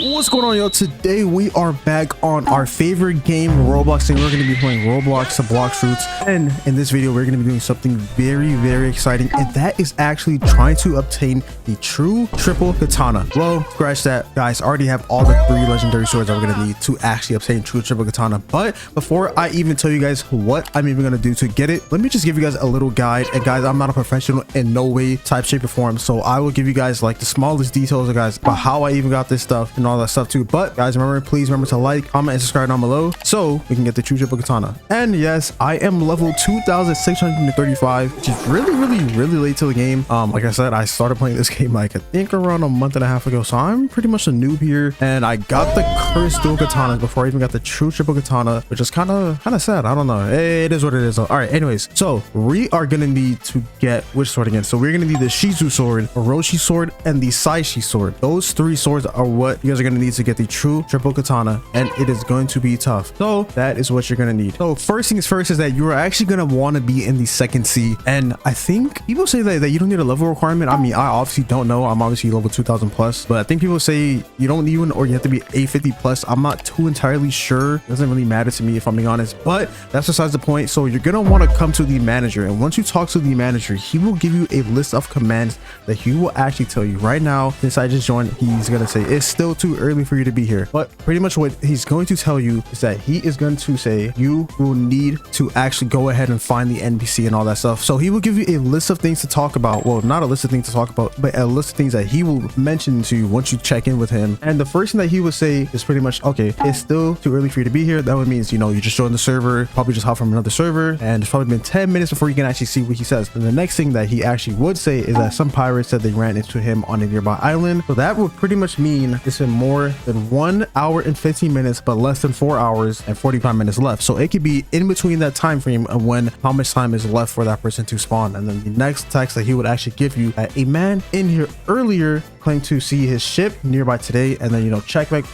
What's going on, y'all? Today we are back on our favorite game, Roblox, and we're going to be playing Roblox, the Blox routes. And in this video, we're going to be doing something very exciting, and that is actually trying to obtain the true triple katana. Well, scratch that, guys. I already have all the 3 legendary swords that we're going to need to actually obtain true triple katana. But before I even tell you guys what I'm even going to do to get it, let me just give you guys a little guide. And guys, I'm not a professional in no way, type, shape, or form, so I will give you guys like the smallest details, guys, about how I even got this stuff and all that stuff too. But guys, please remember to like, comment, and subscribe down below so we can get the true triple katana. And yes, I am level 2635, which is really late to the game. Like I said, I started playing this game like I think around a month and a half ago, so I'm pretty much a noob here. And I got the cursed dual katanas before I even got the true triple katana, which is kind of sad. I don't know, it is what it is. All right, anyways, so we are gonna need to get which sword again? So we're gonna need the Shizu sword, Orochi sword, and the Saishi sword. Those 3 swords are what you guys are gonna need to get the true triple katana, and it is going to be tough. So that is what you're gonna need. So first things first is that you are actually gonna want to be in the second C, and I think people say that you don't need a level requirement. I mean, I obviously don't know. I'm obviously level 2000 plus, but I think people say you don't need one, or you have to be 850 plus. I'm not too entirely sure. It doesn't really matter to me, if I'm being honest, but that's besides the point. So you're gonna want to come to the manager, and once you talk to the manager, he will give you a list of commands that he will actually tell you. Right now, since I just joined, he's gonna say it's still too early for you to be here, but pretty much what he's going to tell you is that he is going to say you will need to actually go ahead and find the NPC and all that stuff. So he will give you a list of things to talk about. Well, not a list of things to talk about, but a list of things that he will mention to you once you check in with him. And the first thing that he will say is pretty much, okay, it's still too early for you to be here. That would means, you know, you just joined the server, probably just hop from another server, and it's probably been 10 minutes before you can actually see what he says. And the next thing that he actually would say is that some pirates said they ran into him on a nearby island. So that would pretty much mean it's been more than 1 hour and 15 minutes, but less than 4 hours and 45 minutes left. So it could be in between that time frame of when how much time is left for that person to spawn. And then the next text that he would actually give you, that a man in here earlier claimed to see his ship nearby today, and then, you know, check back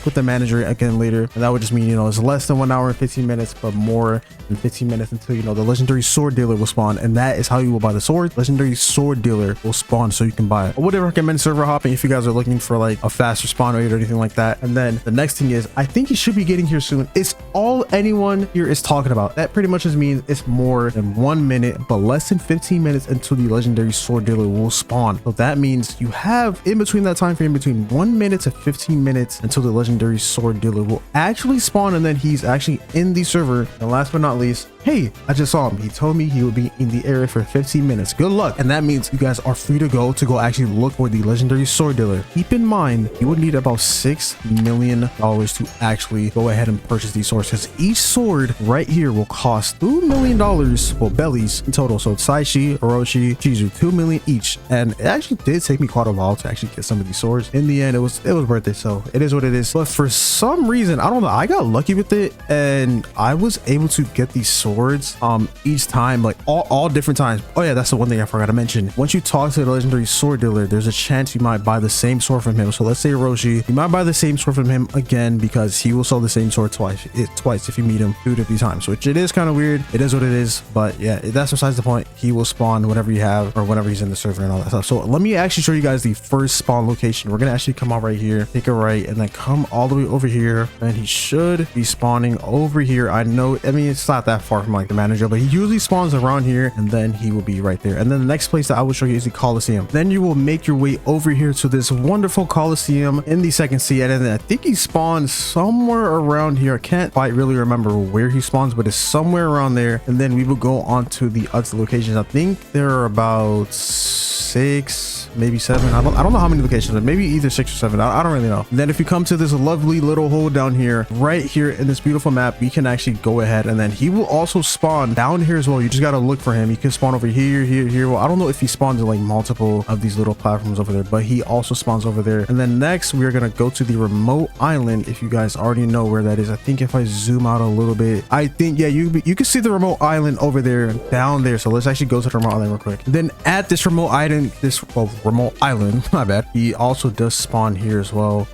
with the manager again later. And that would just mean, you know, it's less than 1 hour and 15 minutes, but more than 15 minutes until, you know, the legendary sword dealer will spawn. And that is how you will buy the sword. Legendary sword dealer will spawn so you can buy it. I would recommend server hopping if you guys are looking for like a faster spawn rate or anything like that. And then the next thing is, I think you should be getting here soon. It's all anyone here is talking about. That pretty much just means it's more than 1 minute, but less than 15 minutes until the legendary sword dealer will spawn. So that means you have in between that time frame between 1 minute to 15 minutes until the legendary sword dealer will actually spawn, and then he's actually in the server. And last but not least, hey, I just saw him. He told me he would be in the area for 15 minutes. Good luck. And that means you guys are free to go actually look for the legendary sword dealer. Keep in mind, you would need about $6 million to actually go ahead and purchase these swords, because each sword right here will cost $2 million, well, bellies in total. So Saishi, Orochi, Shizu, 2 million each. And it actually did take me quite a while to actually get some of these swords. In the end, it was worth it. So it is what it is. But for some reason, I don't know, I got lucky with it, and I was able to get these swords each time, like all different times. Oh yeah, that's the one thing I forgot to mention. Once you talk to the legendary sword dealer, there's a chance you might buy the same sword from him. So let's say Orochi, you might buy the same sword from him again, because he will sell the same sword twice if you meet him 2 to 3 times, which it is kind of weird. It is what it is, but yeah, that's besides the point. He will spawn whatever you have, or whenever he's in the server and all that stuff. So let me actually show you guys the first spawn location. We're gonna actually come out right here, take a right, and then come all the way over here, and he should be spawning over here. I know, I mean, it's not that far from like the manager, but he usually spawns around here, and then he will be right there. And then the next place that I will show you is the Coliseum. Then you will make your way over here to this wonderful Coliseum in the second sea, and then I think he spawns somewhere around here. I can't quite really remember where he spawns, but it's somewhere around there. And then we will go on to the other locations. I think there are about 6, maybe 7. I don't know how many locations, but maybe either 6 or 7. I don't really know. And then if you come to this lovely little hole down here, right here in this beautiful map, we can actually go ahead, and then he will also spawn down here as well. You just got to look for him. He can spawn over here. Well, I don't know if he spawns in like multiple of these little platforms over there, but he also spawns over there. And then next, we are going to go to the remote island. If you guys already know where that is, I think if I zoom out a little bit, I think, yeah, you can see the remote island over there, down there. So let's actually go to the remote island real quick. Then at this remote island, remote island, my bad, he also does spawn here as well.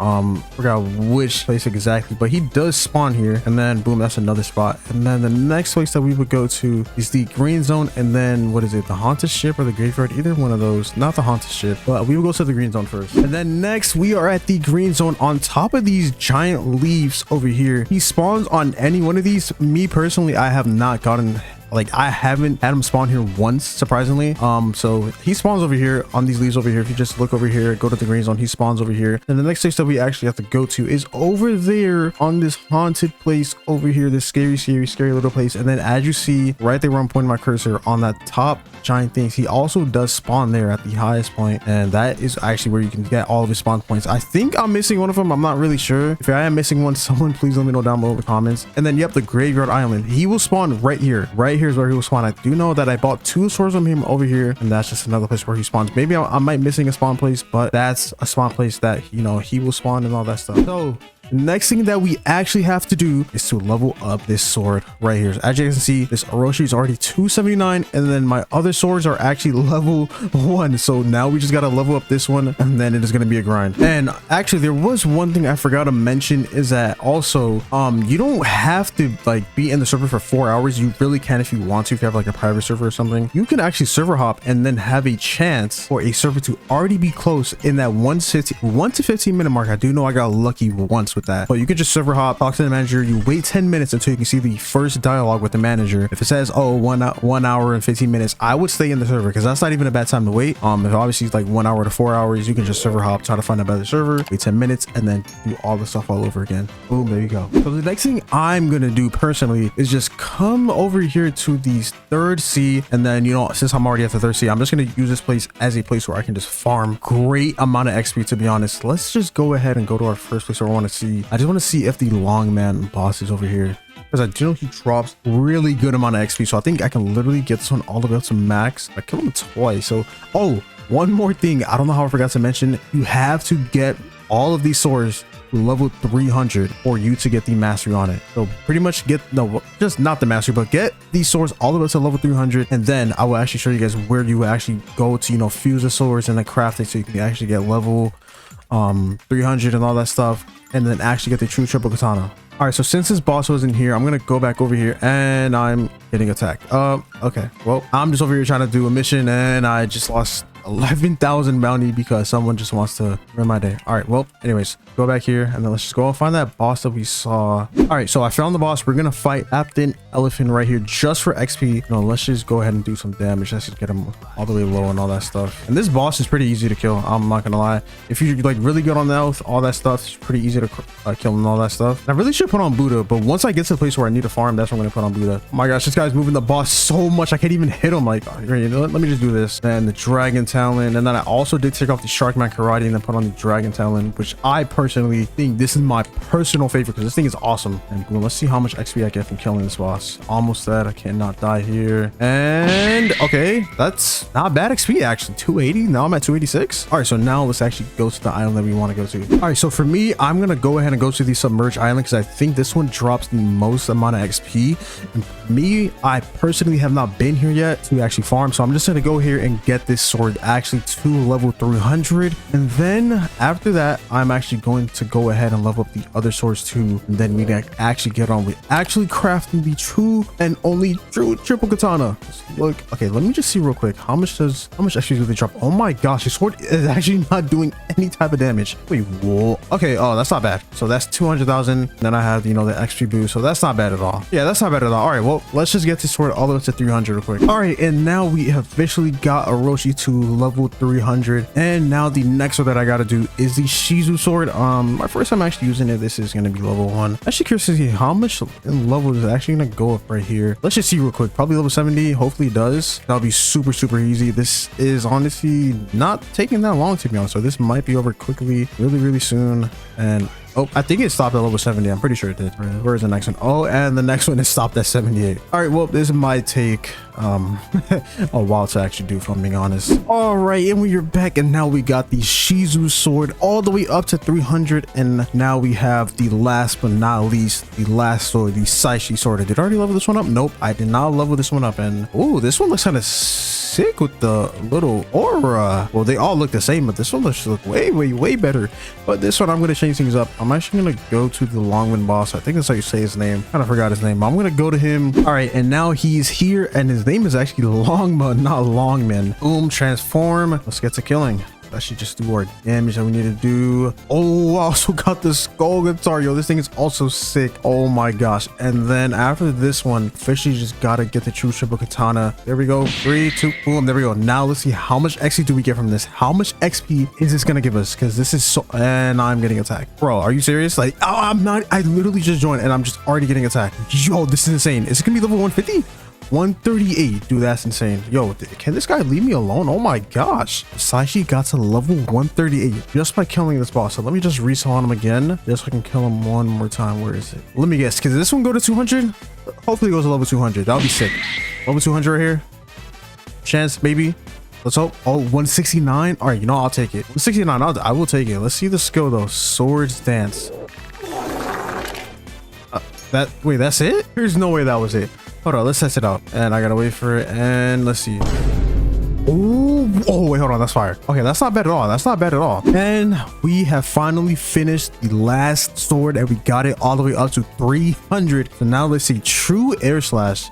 Forgot which place exactly, but he does spawn here. And then boom, that's another spot. And then the next place place that we would go to is the green zone, and then what is it, the haunted ship or the graveyard? Either one of those. Not the haunted ship, but we will go to the green zone first. And then next we are at the green zone on top of these giant leaves over here. He spawns on any one of these. Me personally, I have not gotten, like, I haven't had him spawn here once, surprisingly. So he spawns over here on these leaves over here. If you just look over here, go to the green zone, he spawns over here. And the next place that we actually have to go to is over there on this haunted place over here, this scary little place. And then as you see right there where I'm pointing my cursor on that top giant things, he also does spawn there at the highest point, and that is actually where you can get all of his spawn points. I think I'm missing one of them. I'm not really sure. If I am missing one, someone please let me know down below in the comments. And then yep, the graveyard island, he will spawn right here. Right here is where he will spawn. I do know that I bought 2 swords from him over here, and that's just another place where he spawns. Maybe I might missing a spawn place, but that's a spawn place that, you know, he will spawn and all that stuff. So next thing that we actually have to do is to level up this sword right here. So as you can see, this Orochi is already 279, and then my other swords are actually level 1. So now we just got to level up this one, and then it is going to be a grind. And actually, there was one thing I forgot to mention, is that also you don't have to like be in the server for 4 hours. You really can if you want to. If you have like a private server or something, you can actually server hop and then have a chance for a server to already be close in that 1 to 15 minute mark. I do know I got lucky once with that, but you could just server hop, talk to the manager, you wait 10 minutes until you can see the first dialogue with the manager. If it says, oh, 1 hour and 15 minutes, I would stay in the server, because that's not even a bad time to wait. If obviously it's like 1 hour to 4 hours, you can just server hop, try to find a better server, wait 10 minutes, and then do all the stuff all over again. Boom, there you go. So the next thing I'm gonna do personally is just come over here to the 3rd sea, and then, you know, since I'm already at the 3rd sea, I'm just gonna use this place as a place where I can just farm great amount of XP, to be honest. Let's just go ahead and go to our first place where I want to see. I just want to see if the long man boss is over here, because I do know he drops really good amount of XP. So I think I can literally get this one all the way up to max. I killed him twice. So, oh, one more thing. I don't know how I forgot to mention. You have to get all of these swords to level 300 for you to get the mastery on it. So pretty much get, no, just not the mastery, but get these swords all the way to level 300. And then I will actually show you guys where you actually go to, you know, fuse the swords and then craft it so you can actually get level 300 and all that stuff, and then actually get the true triple katana. All right, so since this boss wasn't here, I'm gonna go back over here, and I'm getting attacked. Okay, well, I'm just over here trying to do a mission, and I just lost 11,000 bounty because someone just wants to ruin my day. All right, well, anyways, go back here, and then let's just go and find that boss that we saw. All right, so I found the boss. We're gonna fight Captain Elephant right here just for XP. No, let's just go ahead and do some damage. Let's just get him all the way low and all that stuff. And this boss is pretty easy to kill, I'm not gonna lie. If you're like really good on the health, all that stuff, it's pretty easy to kill him and all that stuff. And I really should put on Buddha, but once I get to the place where I need to farm, that's when I'm gonna put on Buddha. Oh my gosh, this guy's moving the boss so much I can't even hit him. Like, you know, let me just do this. And the dragon talon, and then I also did take off the Sharkman karate and then put on the dragon talon, which I personally think this is my personal favorite because this thing is awesome. And boom, let's see how much XP I get from killing this boss. Almost dead. I cannot die here. And okay, that's not bad XP actually. 280. Now I'm at 286. All right, so now let's actually go to the island that we want to go to. All right, so for me, I'm gonna go ahead and go to the submerged island because I think this one drops the most amount of XP. And for me, I personally have not been here yet to actually farm, so I'm just gonna go here and get this sword actually to level 300, and then after that I'm actually going to go ahead and level up the other swords too, and then we can actually get on with actually crafting the true and only true triple katana. Look, okay, let me just see real quick how much XP do they drop. Oh my gosh, the sword is actually not doing any type of damage. Wait, whoa. Okay, oh, that's not bad. So that's 200,000. Then I have, you know, the XP boost, so that's not bad at all. Yeah, that's not bad at all. All right, well, let's just get this sword all the way to 300 real quick. All right, and now we have officially got Orochi to level 300, and now the next one that I got to do is the Shizu sword. My first time actually using it. This is going to be level 1. Actually curious to see how much in level is actually going to go up right here. Let's just see real quick. Probably level 70. Hopefully it does. That'll be super easy. This is honestly not taking that long, to be honest, so this might be over quickly, really soon. And oh, I think it stopped at level 70. I'm pretty sure it did. Where's the next one? Oh, and the next one is stopped at 78. All right, well, this might take a while to actually do, if I'm being honest. All right, and we're back, and now we got the Shizu sword all the way up to 300, and now we have the last but not least, the last sword, the Saishi sword. Did I already level this one up? Nope, I did not level this one up. And oh, this one looks kind of sick with the little aura. Well, they all look the same, but this one looks way better. But this one, I'm going to change things up. I'm actually going to go to the Longman boss. I think that's how you say his name. Kind of forgot his name. I'm going to go to him. All right, and now he's here, and his name is actually Longman, not Longman. Boom, transform. Let's get to killing. That should just do our damage that we need to do. Oh, I also got the skull guitar. Yo, this thing is also sick. Oh my gosh. And then after this one, officially just gotta get the true triple katana. There we go. 3, 2, boom. There we go. Now let's see how much XP do we get from this. How much XP is this gonna give us? Because this is so, and I'm getting attacked. Bro, are you serious? Like, oh, I'm not. I literally just joined and I'm just already getting attacked. Yo, this is insane. Is it gonna be level 150? 138. Dude, that's insane. Yo, can this guy leave me alone? Oh my gosh. Saishi got to level 138 just by killing this boss. So let me just respawn him again just so I can kill him one more time. Where is it? Let me guess. Can this one go to 200? Hopefully it goes to level 200. That would be sick. Level 200 right here. Chance, maybe. Let's hope. Oh, 169. All right, you know, I'll take it. 169. I will take it. Let's see the skill though. Swords dance. Wait, that's it? There's no way that was it. Hold on, let's test it out. And I gotta wait for it. And let's see. Oh, wait, hold on. That's fire. Okay, that's not bad at all. That's not bad at all. And we have finally finished the last sword and we got it all the way up to 300. So now let's see. True air slash.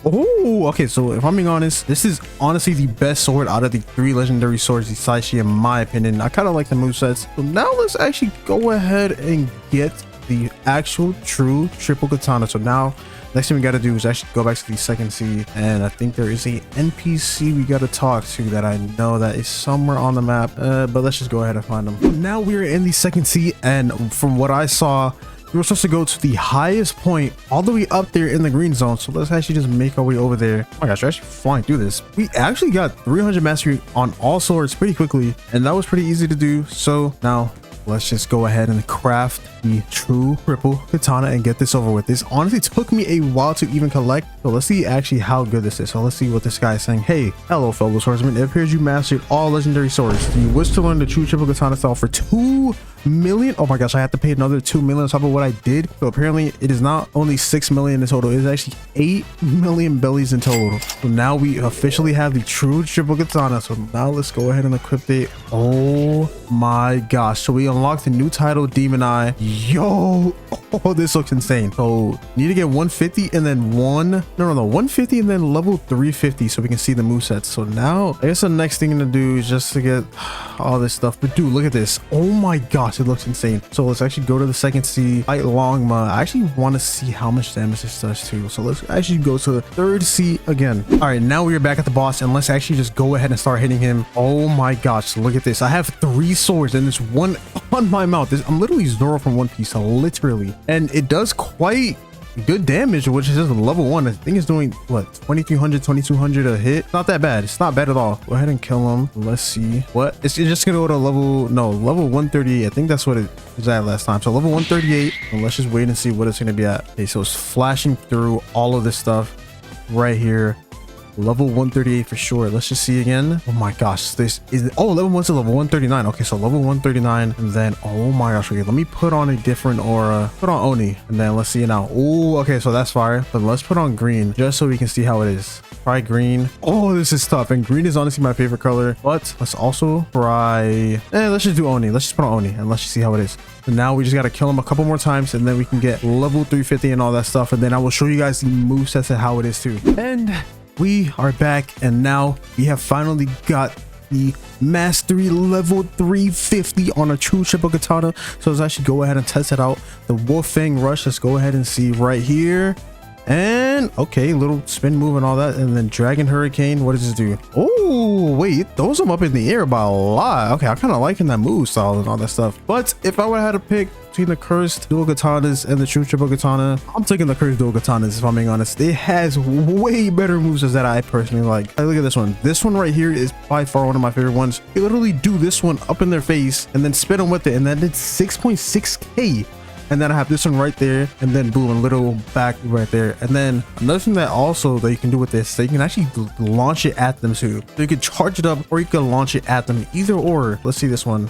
Oh, okay. So if I'm being honest, this is honestly the best sword out of the 3 legendary swords, the Saishi, in my opinion. I kind of like the movesets. So now let's actually go ahead and get the actual true triple katana. So now next thing we got to do is actually go back to the second sea, and I think there is a NPC we got to talk to that I know that is somewhere on the map, but let's just go ahead and find them. Now we're in the second sea, and from what I saw, we were supposed to go to the highest point all the way up there in the green zone. So let's actually just make our way over there. Oh my gosh, we're actually flying through this. We actually got 300 mastery on all swords pretty quickly, and that was pretty easy to do. So now let's just go ahead and craft the true triple katana and get this over with. This honestly took me a while to even collect. So let's see actually how good this is. So let's see what this guy is saying. Hey, hello fellow swordsman. It appears you mastered all legendary swords. Do you wish to learn the true triple katana style for 2 million? Oh my gosh, I have to pay another 2 million on top of what I did. So apparently it is not only 6 million in total, it is actually 8 million bellies in total. So now we officially have the true triple katana. So now let's go ahead and equip it. Oh my gosh. So we unlocked the new title, Demon Eye. Yo, oh, this looks insane. So need to get 150 and then 150 and then level 350 so we can see the movesets. So now I guess the next thing to do is just to get all this stuff. But dude, look at this. Oh my gosh, it looks insane. So let's actually go to the second sea, fight Longma. I actually want to see how much damage this does too. So let's actually go to the third sea again. All right, now we are back at the boss, and let's actually just go ahead and start hitting him. Oh my gosh, look at this. I have 3 swords and there's one on my mouth. I'm literally Zoro from One Piece, literally, and it does quite good damage, which is just level 1. I think it's doing what, 2300 2200 a hit. Not that bad. It's not bad at all. Go ahead and kill him. Let's see what it's just gonna go to level 138. I think that's what it was at last time. So level 138, and let's just wait and see what it's gonna be at. Okay, so it's flashing through all of this stuff right here. Level 138 for sure. Let's just see again. Oh my gosh, this is, oh, level 1 to level 139. Okay, so level 139, and then oh my gosh, okay, let me put on a different aura. Put on Oni, and then let's see it now. Oh, okay, so that's fire, but let's put on green just so we can see how it is. Try green. Oh, this is tough, and green is honestly my favorite color, but let's also try, let's just do Oni. Let's just put on Oni and let's just see how it is. So now we just got to kill him a couple more times, and then we can get level 350 and all that stuff, and then I will show you guys the movesets and how it is too. And we are back, and now we have finally got the mastery level 350 on a true triple katana. So let's actually go ahead and test it out. The Wolf Fang Rush, let's go ahead and see right here. And okay, little spin move and all that, and then Dragon Hurricane. What does this do? Oh wait, it throws them up in the air by a lot. Okay, I kind of liking that move style and all that stuff. But if I would have had to pick between the cursed dual katanas and the true triple katana, I'm taking the cursed dual katanas, if I'm being honest. It has way better moves that I personally like. Look at this one. This one right here is by far one of my favorite ones. You literally do this one up in their face and then spin them with it, and then it's 6.6k. And then I have this one right there, and then boom, a little back right there. And then another thing that also that you can do with this, that you can actually launch it at them too. So you can charge it up, or you can launch it at them, either or. Let's see this one.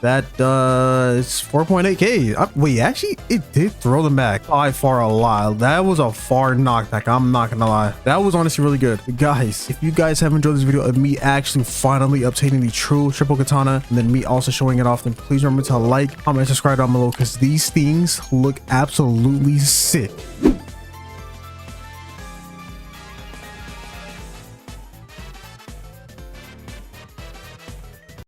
That does 4.8k. Wait, actually, it did throw them back by far a lot. That was a far knockback. I'm not gonna lie. That was honestly really good. Guys, if you guys have enjoyed this video of me actually finally obtaining the true triple katana and then me also showing it off, then please remember to like, comment, subscribe down below because these things look absolutely sick.